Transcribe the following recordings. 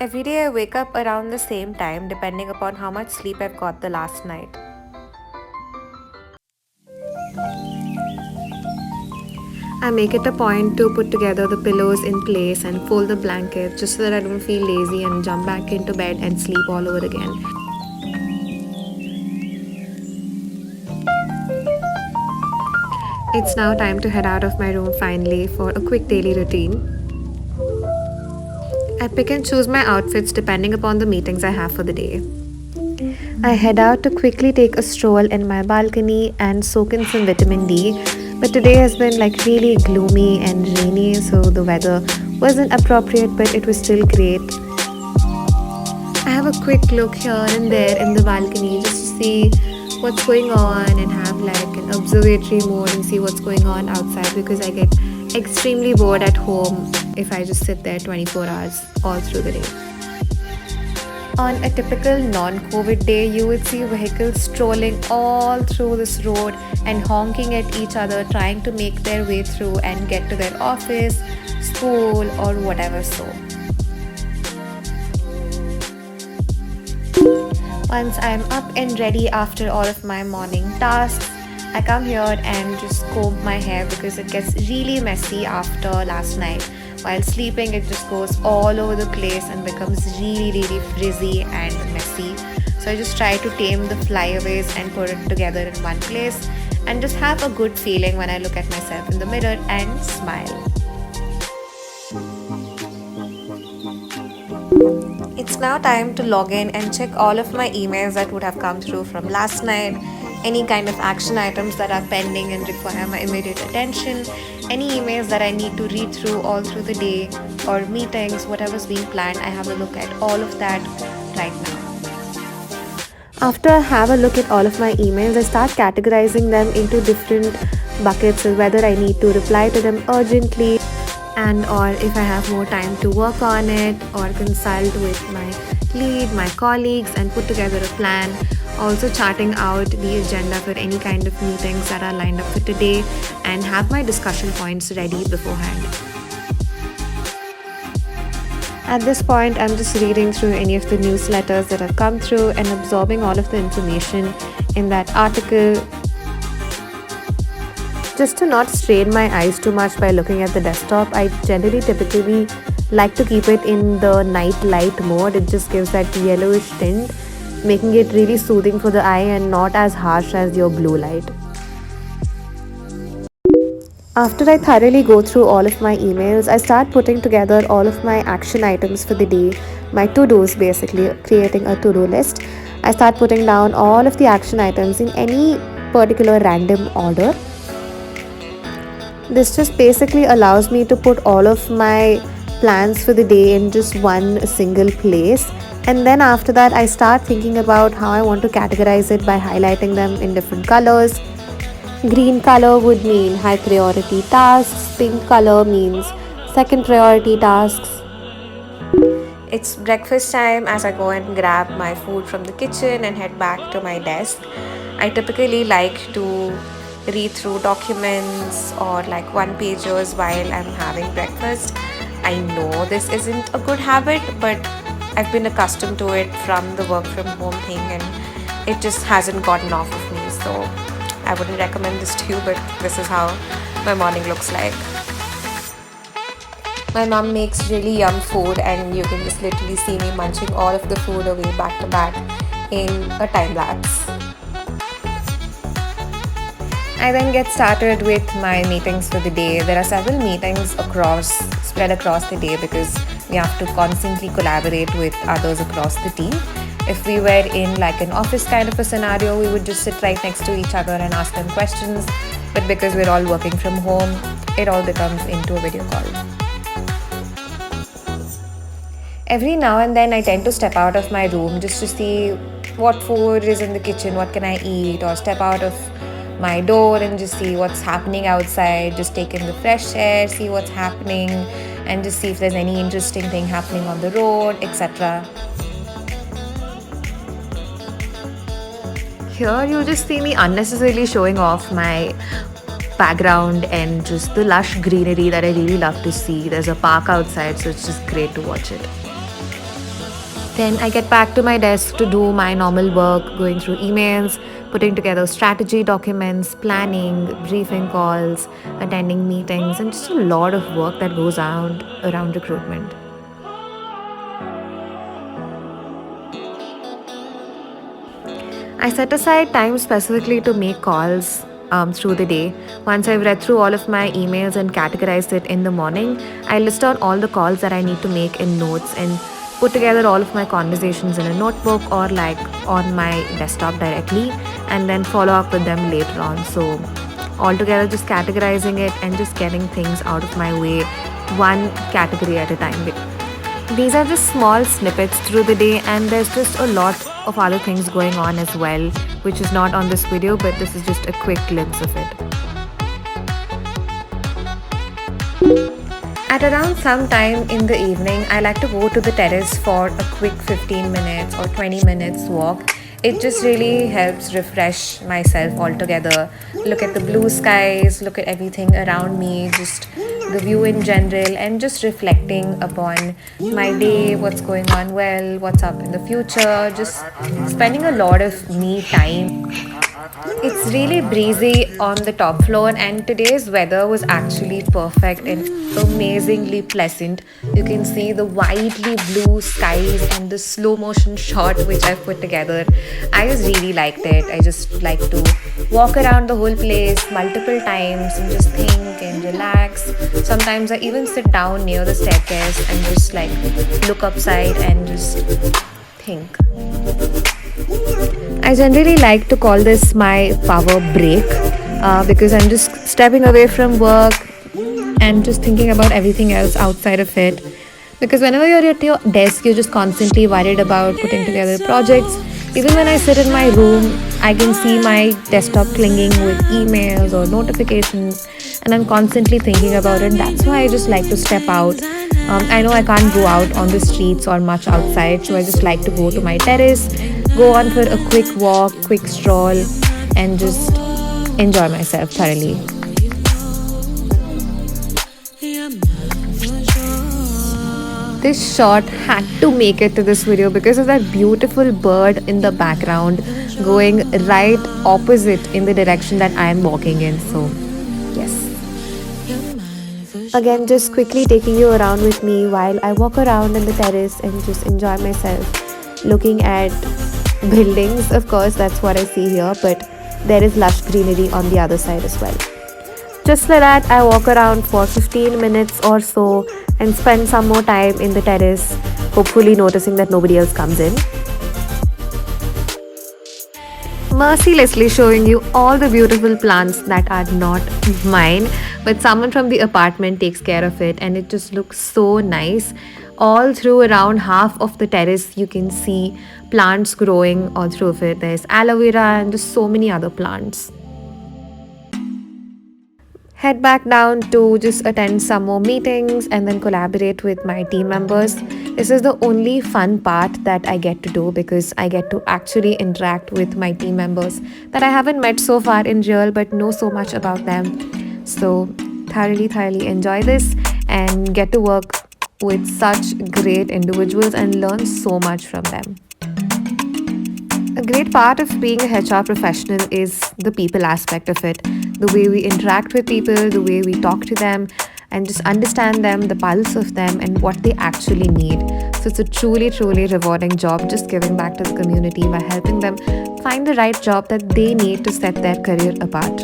Every day I wake up around the same time depending upon how much sleep I've got the last night. I make it a point to put together the pillows in place and fold the blanket just so that I don't feel lazy and jump back into bed and sleep all over again. It's now time to head out of my room finally for a quick daily routine. I pick and choose my outfits depending upon the meetings I have for the day. I head out to quickly take a stroll in my balcony and soak in some vitamin D. But today has been like really gloomy and rainy, so the weather wasn't appropriate, but it was still great. I have a quick look here and there in the balcony just to see what's going on and have like an observatory mode and see what's going on outside because I get extremely bored at home if I just sit there 24 hours all through the day. On a typical non-COVID day, you would see vehicles strolling all through this road and honking at each other, trying to make their way through and get to their office, school, or whatever so. Once I'm up and ready after all of my morning tasks, I come here and just comb my hair because it gets really messy after last night. While sleeping, it just goes all over the place and becomes really frizzy and messy. So I just try to tame the flyaways and put it together in one place and just have a good feeling when I look at myself in the mirror and smile. It's now time to log in and check all of my emails that would have come through from last night, any kind of action items that are pending and require my immediate attention, any emails that I need to read through all through the day, or meetings, whatever's being planned. I have a look at all of that right now. After I have a look at all of my emails, I start categorizing them into different buckets, so whether I need to reply to them urgently and or if I have more time to work on it or consult with my lead, my colleagues and put together a plan. Also charting out the agenda for any kind of meetings that are lined up for today and have my discussion points ready beforehand. At this point, I'm just reading through any of the newsletters that have come through and absorbing all of the information in that article. Just to not strain my eyes too much by looking at the desktop, I generally typically like to keep it in the night light mode. It just gives that yellowish tint, making it really soothing for the eye and not as harsh as your blue light. After I thoroughly go through all of my emails, I start putting together all of my action items for the day, my to-dos basically, creating a to-do list. I start putting down all of the action items in any particular random order. This just basically allows me to put all of my plans for the day in just one single place. And then after that, I start thinking about how I want to categorize it by highlighting them in different colors. Green color would mean high priority tasks. Pink color means second priority tasks. It's breakfast time as I go and grab my food from the kitchen and head back to my desk. I typically like to read through documents or like one-pagers while I'm having breakfast. I know this isn't a good habit, but I've been accustomed to it from the work from home thing and it just hasn't gotten off of me. So I wouldn't recommend this to you, but this is how my morning looks like. My mom makes really yum food and you can just literally see me munching all of the food away back to back in a time lapse. I then get started with my meetings for the day. There are several meetings spread across the day because we have to constantly collaborate with others across the team. If we were in like an office kind of a scenario, we would just sit right next to each other and ask them questions. But because we're all working from home, it all becomes into a video call. Every now and then I tend to step out of my room just to see what food is in the kitchen, what can I eat, or step out of my door and just see what's happening outside, just take in the fresh air, see what's happening and just see if there's any interesting thing happening on the road, etc. Here you just see me unnecessarily showing off my background and just the lush greenery that I really love to see. There's a park outside, so it's just great to watch it. Then I get back to my desk to do my normal work, going through emails, putting together strategy documents, planning, briefing calls, attending meetings, and just a lot of work that goes around recruitment. I set aside time specifically to make calls through the day. Once I've read through all of my emails and categorized it in the morning, I list out all the calls that I need to make in notes and put together all of my conversations in a notebook or like on my desktop directly, and then follow up with them later on. So, altogether, just categorizing it and just getting things out of my way one category at a time. These are just small snippets through the day, and there's just a lot of other things going on as well, which is not on this video, but this is just a quick glimpse of it. At around some time in the evening, I like to go to the terrace for a quick 15 minutes or 20 minutes walk. It just really helps refresh myself altogether. Look at the blue skies, look at everything around me, just the view in general, and just reflecting upon my day, what's going on well, what's up in the future, just spending a lot of me time. It's really breezy on the top floor, and today's weather was actually perfect and amazingly pleasant. You can see the widely blue skies and the slow motion shot which I've put together. I just really liked it. I just like to walk around the whole place multiple times and just think and relax. Sometimes I even sit down near the staircase and just like look upside and just think. I generally like to call this my power break because I'm just stepping away from work and just thinking about everything else outside of it. Because whenever you're at your desk, you're just constantly worried about putting together projects. Even when I sit in my room, I can see my desktop clinging with emails or notifications, and I'm constantly thinking about it. That's why I just like to step out. I know I can't go out on the streets or much outside, so I just like to go to my terrace, go on for a quick walk, quick stroll, and just enjoy myself thoroughly. This shot had to make it to this video because of that beautiful bird in the background going right opposite in the direction that I am walking in. So, yes. Again, just quickly taking you around with me while I walk around in the terrace and just enjoy myself, looking at buildings. Of course, that's what I see here, but there is lush greenery on the other side as well. Just like that, I walk around for 15 minutes or so and spend some more time in the terrace, hopefully noticing that nobody else comes in. Mercilessly showing you all the beautiful plants that are not mine, but someone from the apartment takes care of it, and it just looks so nice. All through around half of the terrace, you can see plants growing all through of it. There's aloe vera and just so many other plants. Head back down to just attend some more meetings and then collaborate with my team members. This is the only fun part that I get to do because I get to actually interact with my team members that I haven't met so far in real but know so much about them. So thoroughly enjoy this and get to work with such great individuals and learn so much from them. A great part of being a HR professional is the people aspect of it. The way we interact with people, the way we talk to them, and just understand them, the pulse of them, and what they actually need. So it's a truly rewarding job, just giving back to the community by helping them find the right job that they need to set their career apart.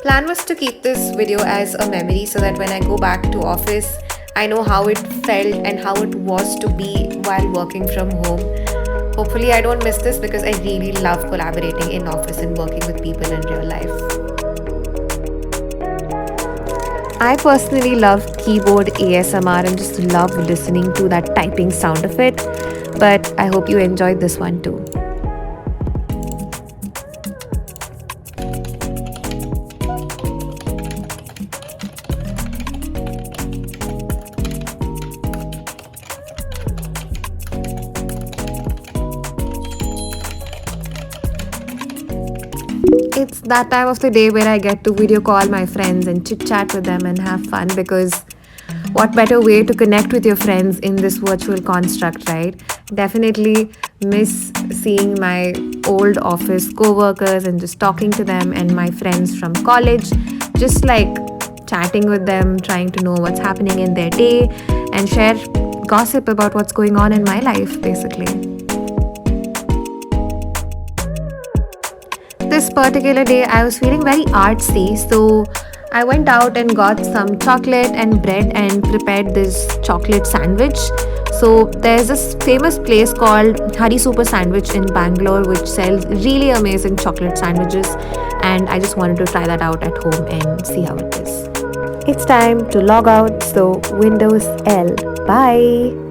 Plan was to keep this video as a memory so that when I go back to office, I know how it felt and how it was to be while working from home. Hopefully I don't miss this because I really love collaborating in office and working with people in real life. I personally love keyboard ASMR and just love listening to that typing sound of it, but I hope you enjoyed this one too. It's that time of the day where I get to video call my friends and chit chat with them and have fun because What better way to connect with your friends in this virtual construct, right? Definitely miss seeing my old office co-workers and just talking to them, and my friends from college, just like chatting with them, trying to know what's happening in their day and share gossip about what's going on in my life, basically. This particular day, I was feeling very artsy, so I went out and got some chocolate and bread and prepared this chocolate sandwich. So, there's this famous place called Hari Super Sandwich in Bangalore, which sells really amazing chocolate sandwiches, and I just wanted to try that out at home and see how it is. It's time to log out, so Windows L. Bye.